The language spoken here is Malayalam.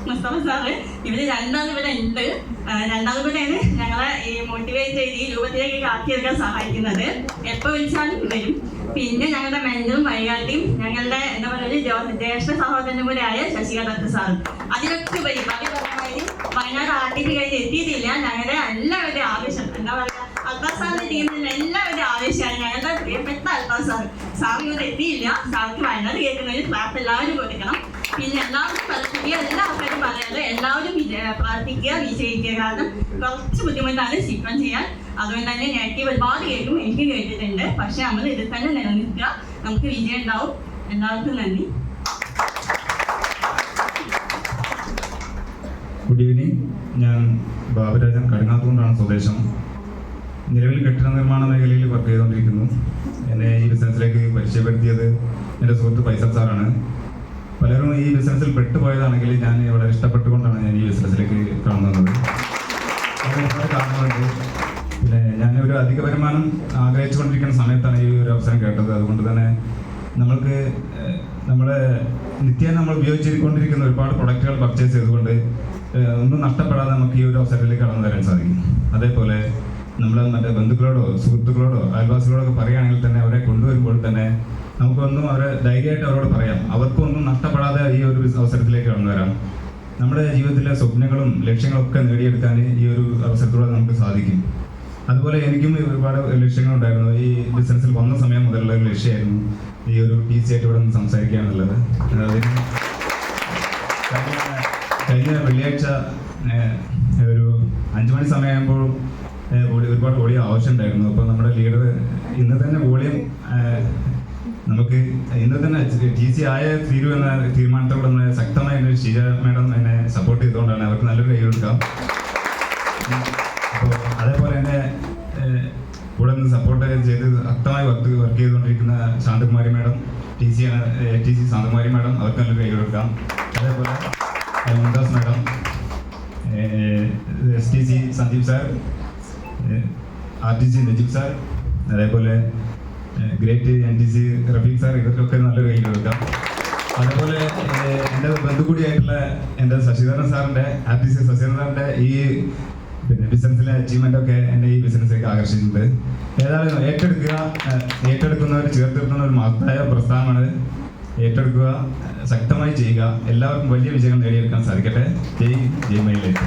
മുസ്തഫ സാറ് ഇവര് രണ്ടാളും ഇവിടെ ഉണ്ട്. രണ്ടാളും കൂടെയാണ് ഞങ്ങളെ ഈ മോട്ടിവേറ്റ് ചെയ്ത് ഈ രൂപത്തിലേക്ക് ആക്കിയെടുക്കാൻ സഹായിക്കുന്നത്. എപ്പോൾ വിളിച്ചാലും വരും. പിന്നെ ഞങ്ങളുടെ മെന്ററും വൈകാട്ടിയും ഞങ്ങളുടെ എന്താ പറയുക ജ്യേഷ്ഠ സഹോദരനും കൂടെ ആയ ശശികാന്ത് സാറും. അതിലൊക്കെ ഉപരി പറഞ്ഞമാതിരി വയനാട് ആർട്ടിക്ക് കഴിഞ്ഞ് എത്തിയിട്ടില്ല. ഞങ്ങളുടെ എല്ലാവരുടെയും ആവശ്യം എന്താ പറയുക അൽത്താഫ് സാറിന്റെ ടീമിൽ എല്ലാവരുടെയും ആവശ്യമാണ് ഞങ്ങളുടെ പ്രിയപ്പെട്ട അൽത്താഫ് സാർ. സാർ ഇവിടെ എത്തിയില്ല. സാർക്ക് വയനാട് കേൾക്കുന്നതിന് ക്ലാപ്പ് എല്ലാവരും കൊടുക്കണം. പിന്നെ എല്ലാവരും പുതിയ എല്ലാ ആൾക്കാരും പറയാതെ എല്ലാവരും പ്രാർത്ഥിക്കുക, വിജയിക്കുക. കാരണം കുറച്ച് ബുദ്ധിമുട്ടാണ് ശിപ്പം ചെയ്യാൻ. അതുകൊണ്ട് തന്നെ നെഗറ്റീവ് ഒരുപാട് കേൾക്കും, എനിക്ക് കേട്ടിട്ടുണ്ട്. പക്ഷെ നമ്മൾ ഇതിൽ തന്നെ നിലനിൽക്കുക, നമുക്ക് വിജയം ഉണ്ടാവും. എല്ലാവർക്കും നന്ദി. Good evening. ഞാൻ ബാബുരാജൻ, കടുങ്ങാത്തുകൊണ്ടാണ് സ്വദേശം. നിലവിൽ കെട്ടിട നിർമ്മാണ മേഖലയിൽ വർക്ക് ചെയ്തുകൊണ്ടിരിക്കുന്നു. എന്നെ ഈ ബിസിനസ്സിലേക്ക് പരിചയപ്പെടുത്തിയത് എൻ്റെ സുഹൃത്ത് ഫൈസൽ സാറാണ്. പലരും ഈ ബിസിനസ്സിൽ പെട്ടുപോയതാണെങ്കിൽ ഞാൻ വളരെ ഇഷ്ടപ്പെട്ടുകൊണ്ടാണ് ഞാൻ ഈ ബിസിനസ്സിലേക്ക് കാണുന്നത്. ഒരുപാട് കാരണങ്ങളുണ്ട്. പിന്നെ ഞാൻ ഒരു അധിക വരുമാനം ആഗ്രഹിച്ചുകൊണ്ടിരിക്കുന്ന സമയത്താണ് ഈ ഒരു അവസരം കേട്ടത്. അതുകൊണ്ട് തന്നെ നമ്മൾക്ക് നമ്മുടെ നിത്യേന നമ്മൾ ഉപയോഗിച്ചുകൊണ്ടിരിക്കുന്ന ഒരുപാട് പ്രൊഡക്റ്റുകൾ പർച്ചേസ് ചെയ്തുകൊണ്ട് ഒന്നും നഷ്ടപ്പെടാതെ നമുക്ക് ഈ ഒരു അവസരത്തിലേക്ക് കടന്നു വരാൻ സാധിക്കും. അതേപോലെ നമ്മൾ മറ്റേ ബന്ധുക്കളോടോ സുഹൃത്തുക്കളോടോ അയൽവാസികളോടോ ഒക്കെ പറയുകയാണെങ്കിൽ തന്നെ അവരെ കൊണ്ടുവരുമ്പോൾ തന്നെ നമുക്കൊന്നും അവരെ ധൈര്യമായിട്ട് അവരോട് പറയാം. അവർക്കൊന്നും നഷ്ടപ്പെടാതെ ഈ ഒരു അവസരത്തിലേക്ക് കടന്നു വരാം. നമ്മുടെ ജീവിതത്തിലെ സ്വപ്നങ്ങളും ലക്ഷ്യങ്ങളൊക്കെ നേടിയെടുക്കാൻ ഈ ഒരു അവസരത്തിലൂടെ നമുക്ക് സാധിക്കും. അതുപോലെ എനിക്കും ഒരുപാട് ലക്ഷ്യങ്ങളുണ്ടായിരുന്നു. ഈ ബിസിനസ്സിൽ വന്ന സമയം മുതലുള്ള ഒരു ലക്ഷ്യമായിരുന്നു ഈ ഒരു TC ആയിട്ട് ഇവിടെ നിന്ന് സംസാരിക്കുക എന്നുള്ളത്. അതിന് കഴിഞ്ഞ വെള്ളിയാഴ്ച ഒരു 5 മണി സമയമാകുമ്പോഴും ഒരുപാട് വോളിയം ആവശ്യമുണ്ടായിരുന്നു. അപ്പോൾ നമ്മുടെ ലീഡർ ഇന്ന് തന്നെ വോളിയം നമുക്ക് ഇന്ന് തന്നെ TC തീരൂ എന്ന തീരുമാനത്തോടെ നമ്മൾ ശക്തമായി ഷീജ മാഡം എന്നെ സപ്പോർട്ട് ചെയ്തുകൊണ്ടാണ്. അവർക്ക് നല്ലൊരു കൈ കൊടുക്കാം. അപ്പോൾ അതേപോലെ തന്നെ കൂടെ നിന്ന് സപ്പോർട്ട് ചെയ്ത് ശക്തമായി വർക്ക് ചെയ്തുകൊണ്ടിരിക്കുന്ന Shanthakumari madam, TC Shanthakumari madam, അവർക്ക് നല്ലൊരു കൈ കൊടുക്കാം. അതേപോലെ Mumtaz madam, STC Sandeep sir, RTC Najeeb sir, അതേപോലെ ഗ്രേറ്റ് NTC റഫീഖ് സാർ, ഇവർക്കൊക്കെ നല്ലൊരു കൈ കൊടുക്കാം. അതേപോലെ എൻ്റെ ബന്ധു കൂടിയായിട്ടുള്ള എൻ്റെ ശശിധരൻ സാറിൻ്റെ RTC ശശിധരൻ സാറിൻ്റെ ഈ ബിസിനസ്സിലെ അച്ചീവ്മെൻ്റൊക്കെ എന്നെ ഈ ബിസിനസ്സിലേക്ക് ആകർഷിച്ചിട്ടുണ്ട്. ഏതായാലും ഏറ്റെടുക്കുന്നവർ ചേർത്ത് നിർത്തുന്ന ഒരു മഹത്തായ പ്രസ്ഥാനമാണ്. ഏറ്റെടുക്കുക, ശക്തമായി ചെയ്യുക. എല്ലാവർക്കും വലിയ വിജയങ്ങൾ നേടിയെടുക്കാൻ സാധിക്കട്ടെ. ജയ് മയിലേക്ക്.